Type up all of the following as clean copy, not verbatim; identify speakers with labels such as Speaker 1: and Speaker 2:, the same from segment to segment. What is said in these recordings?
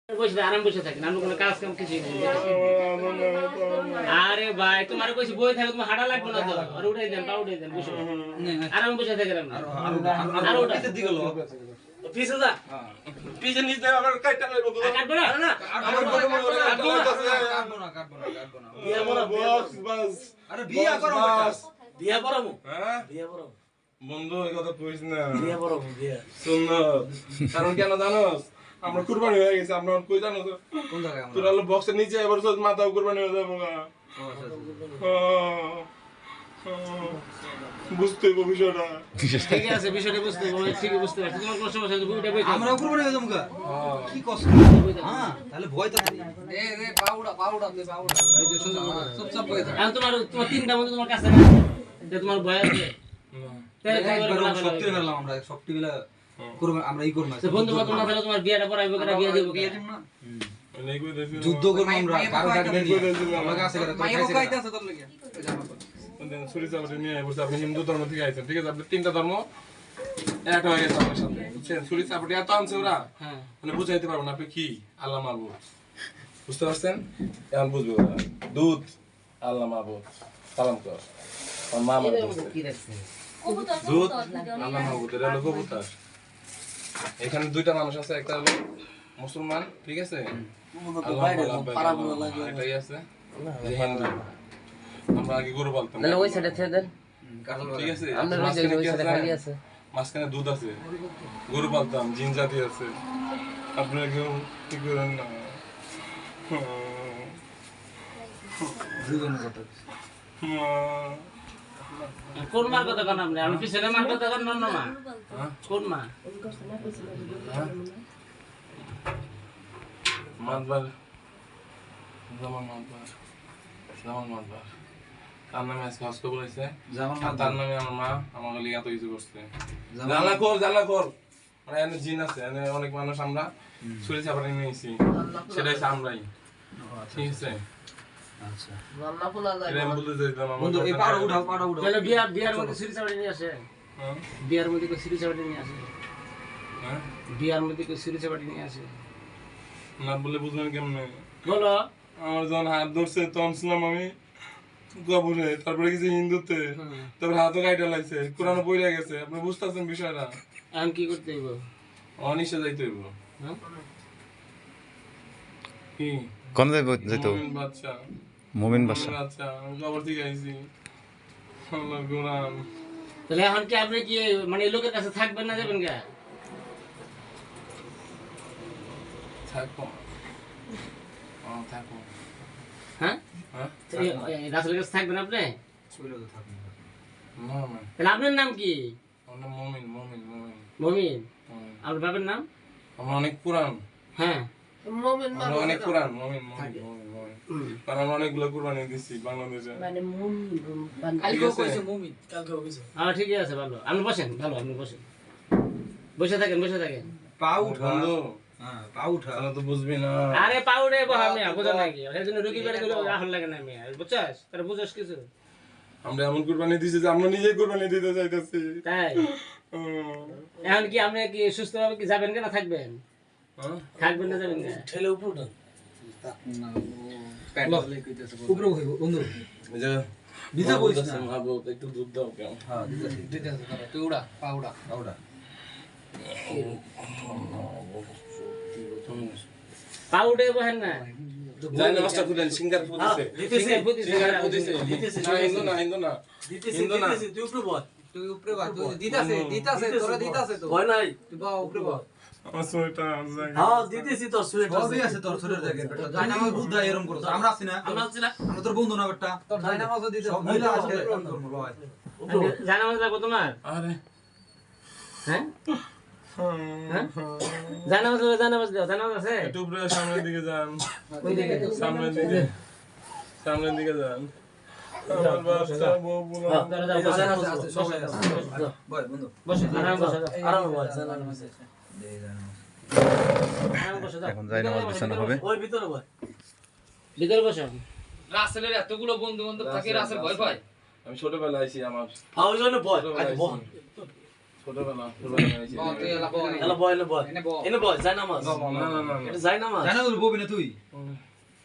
Speaker 1: বসে আরাম বসে থাকেন, আমরা কোনো কাজ কাম কিছুই নেই। আরে ভাই তোমার কইছি বই থাকে, তোমার হাঁটা লাগবে না তো, আর উঠাই দেন, পা উঠাই দেন, বসে আরাম বসে থাকেন। আর ওটা দিকে লো পিছে যা, পিছে নিচ দিয়ে আবার কাটটা লাগবে, কাটবে না না কাটবো না বিয়া বড় বস বাস। আরে বিয়া করো বাস, বিয়া করো হ্যাঁ বিয়া করো বন্ধু, এই কথা কইছ না, বিয়া করো বিয়া শুন না। কারণ কেন জানোস, আমরা কুরবানি হয়ে গেছে, আমরা কই জানো তো কোন জায়গায়, আমরা তোরা বক্সের নিচে এবার সব মাথা কুরবানি হয়ে যাবো না। বুঝতে হবে বিষয়টা, ঠিক আছে বিষয়টা বুঝতে হবে, ঠিক বুঝতে পারছি। তোমার কোনো সমস্যা নেই, বুইটা বই আমরা কুরবানি হয়ে যাবো কি কষ্ট। হ্যাঁ তাহলে ভয় তো দে দে পাউডা দে পাউডা এই যে সুন্দর চুপচাপ বই থাক। আর তোমার তিনটা মধ্যে তোমার কাছে না, এটা তোমার ভয় আছে তাহলে একবার শক্তি ফেললাম আমরা, শক্তি মিলা করব আমরা ই করব না। বন্ধু বান্ধব না ফেলে তোমার বিয়াটা পড়াইবো কেন, বিয়া দেব না, যুদ্ধ করব আমরা, কারো ডাকবেন আমাকে আছে করে মাইয়া কইতে আছে তোর লাগি ছুরি চাবড়ি নিয়ে বসে। আপনি হিন্দু ধর্ম থেকে আইছেন, ঠিক আছে? আপনি তিনটা ধর্ম একটা হয়ে গেছে আমার সাথে, বুঝছেন? ছুরি চাবড়ি এত আনছে ওরা, মানে বুঝাইতে পারবো না আপনি কি আল্লাহ মাহবুব, বুঝতে পারছেন? এখন বুঝবে ওরা, দুধ আল্লাহ মাহবুব সালাম কর, আর মা মানে দুধ আল্লাহ মাহবুব, এটা হলো কবুতর। এখানে দুইটা মানুষ আছে, একটা হলো মুসলমান, ঠিক আছে, এটাই আছে হিন্দু। আমরা আগে গরু পালতাম, ওই সাইডে ছেড়ে দেন, ঠিক আছে? মাঝখানে দুধ আছে, গরু পালতাম, জিন জাতি আছে, আপনারা কেউ কি করেন না। কোন মার কথা কেন আপনি, আমি পিছনে মার কথা কেন না মা, কোন মা মাতবার জামান মাতবার জামান মাতবার তার নামে আজকে হস্ত বলেছে, তার নামে আমার মা আমাকে লিয়ে এত কিছু করছে। জানলা কর মানে এনে জিন আছে, এনে অনেক মানুষ আমরা ছুরি চাপাটি নিয়েছি, সেটা হচ্ছে আমরাই, ঠিক আছে? আচ্ছা জানলা খোলা যায় না বলতে যাইতাম বন্ধু, এই পাড়া উঠাও তাহলে বিয়ার মধ্যে ছুরি চাপাটি নিয়ে আসে, হ্যাঁ বিয়ার মধ্যে কই ছুরি চাপাটি নিয়ে আসে, হ্যাঁ বিয়ার মধ্যে কই ছুরি চাপাটি নিয়ে আসে না বলে বুঝবেন কেমনে বলো? আমার যখন হাত ধরছে তখন ছিলাম আমি গবরে, তারপরে কিছু হিন্দুতে, তারপরে হাতও কাইটা লাগছে, কোরআন পড়ে গেছে। আপনি বুঝতেছেন বিষয়টা? আমি কি করতে হইব? অনিশে যাইতে হইব। কি
Speaker 2: কোন যাইব যেতে? মুমিন বাদশা
Speaker 1: আচ্ছা আমি গবর থেকে আইছি, আল্লাহ কোরআন। তাহলে এখন কি আপনি কি মানে লোকের কাছে থাকবেন না, যাবেন কে? থাকবো থাকবো, হ্যাঁ রাসূলের কাছে থাকবেন আপনি? তাহলে আপনার নাম কি? মমিন। মমিন আপনার বাবার নাম? আমার অনেক পুরান, হ্যাঁ মমিন অনেক পুরান, মমিন কারণ আমরা অনেকগুলো কুরবানি দিচ্ছি বাংলাদেশে, মানে কালকেও কইছে মমিন, কালকেও কইছে। হ্যাঁ ঠিক আছে, ভালো। আপনি বসেন, ভালো আপনি বসেন, বসে থাকেন পা উঠা বন্ধু, হ্যাঁ পা উঠা তো বুঝবি না। আরে পা উঠে আমি বুঝা নাকি, এজন্য রুগী বেড়ে গেল রাহুল লাগে না, আমি বুঝছস? তার বুঝছস কিছু? আমরা এমন কুরবানি দিছি যে আমরা নিজেই কুরবানি দিতে চাইতেছি, তাই? এখন কি আপনি কি সুস্থভাবে কি যাবেন না থাকবেন? থাকবেন না যাবেন না? ঠেলে উপর উঠান না, প্যান্ট লই কইতেছে উপরে হইব বন্ধু, এই যে দিতা বইছ না ভাবো একটু দুধ দাও কেন? হ্যাঁ দিতে আছে, তুই উড়া পাউডা পাউডে বহেন না, যাই না মাস্টার ফুটেন সিঙ্গার ফুটেছে, সিঙ্গার ফুটেছে না, হিন্দু না তুই উপরে বল, তুই দিতাছে তোরা দিতাছে তো ভয় নাই, তুই বা উপরে বল। আমার সোয়েটার জায়গা, হ্যাঁ দিতেছি তোর সোয়েটার, সবই আছে তোর সোয়েটার জায়গা, বেটা যাই না আমার বুদ্ধা এরকম করছ, আমরা আছি না, আমরা তোর বন্ধু না বেটা, তোর যাই না মাঝে দিতে সব মহিলা আছে কাম করব ভাই, যাই না মাঝে লাগো তোমার? আরে হ্যাঁ জানামাজ আছে একটু উপরে সামনের দিকে যান, কোন দিকে? সামনের দিকে যান। আমার বাচ্চা বউ বলো সবাই আছে, বল বন্ধু বসে আরাম বসে
Speaker 2: এখন যাই নামাজ বিছানো হবে,
Speaker 1: ওই ভিতরে বসে। রাসেলের এতগুলো বন্ধু বান্ধব থাকে, রাসেল ভয় পায়। আমি ছোটবেলায় আইছি, আমার ফাউল জন্য ভয়, আজ বল
Speaker 3: ছোটবেলা
Speaker 1: তুই এলা বয়
Speaker 4: এলা বয় এলা বয়
Speaker 1: এনে বয়
Speaker 4: এনে বয় যায় নামাজ
Speaker 3: না
Speaker 4: এটা যায় নামাজ
Speaker 1: জানা তুই ববি না তুই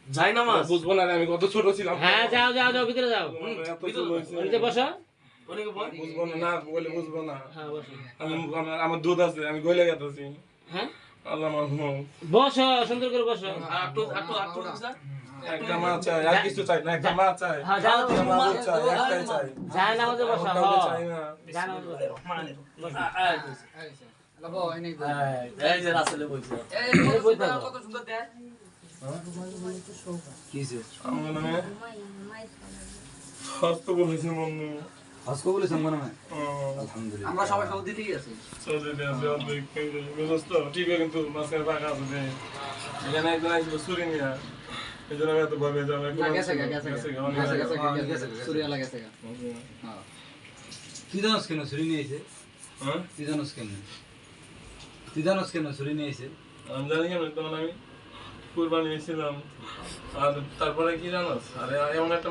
Speaker 4: যায় নামাজ
Speaker 3: বুঝবো না রে, আমি কত ছোট ছিলাম।
Speaker 5: হ্যাঁ যাও যাও যাও ভিতরে যাও
Speaker 3: এত ছোট হয়েছে।
Speaker 5: নিচে বসো
Speaker 4: অনেকে বয়
Speaker 3: বুঝবো না, না বলে বুঝবো না।
Speaker 5: হ্যাঁ বসো
Speaker 3: আমার দুধ আছে, আমি গলে গেতেছি।
Speaker 5: হ্যাঁ
Speaker 3: আল্লাহ মাহমুদ।
Speaker 5: বসো সুন্দর করে বসো
Speaker 4: আর একটু দিস না
Speaker 3: একটা মা চাই, আর কিছু চাই না, একটা মা চাই।
Speaker 5: হ্যাঁ যাও
Speaker 3: একটা মা দুধ চাই, একটাই চাই।
Speaker 5: যায় নামাজে বসো
Speaker 3: আর কাউকে চাই
Speaker 5: হ্যাঁ
Speaker 3: না।
Speaker 5: যায় নামাজে বসো
Speaker 1: এলা বয় এনে
Speaker 4: এই যে রাসেলে বইছে
Speaker 1: এই বই দাও কত সুন্দর দেয় কিছে
Speaker 3: আমার নামে হস্ত বলেছে মন্নু।
Speaker 1: হাসকো বলে সম্মান না আলহামদুলিল্লাহ আমরা সবাই সৌদি থেকে আছি
Speaker 3: চৌধুরী আছে অনেক বুঝছ তো, টিভি কিন্তু মাঝখানে ফাঁকা আছে যে। এখানে একজন আসবে চুরি নিয়ে, এই জন্য আমি এত ভয় পেয়ে যাবো।
Speaker 1: গেছে সুরিয়া লাগাছে হ্যাঁ তুই জানোস কেন সুরি নিয়ে এসে
Speaker 3: হ্যাঁ,
Speaker 1: তুই জানোস কেন সুরি নিয়ে এসে
Speaker 3: আমি জানি কেন, তখন আমি কুরবানি এসেছিলাম। আর তারপরে কি জানোস, আরে এমন একটা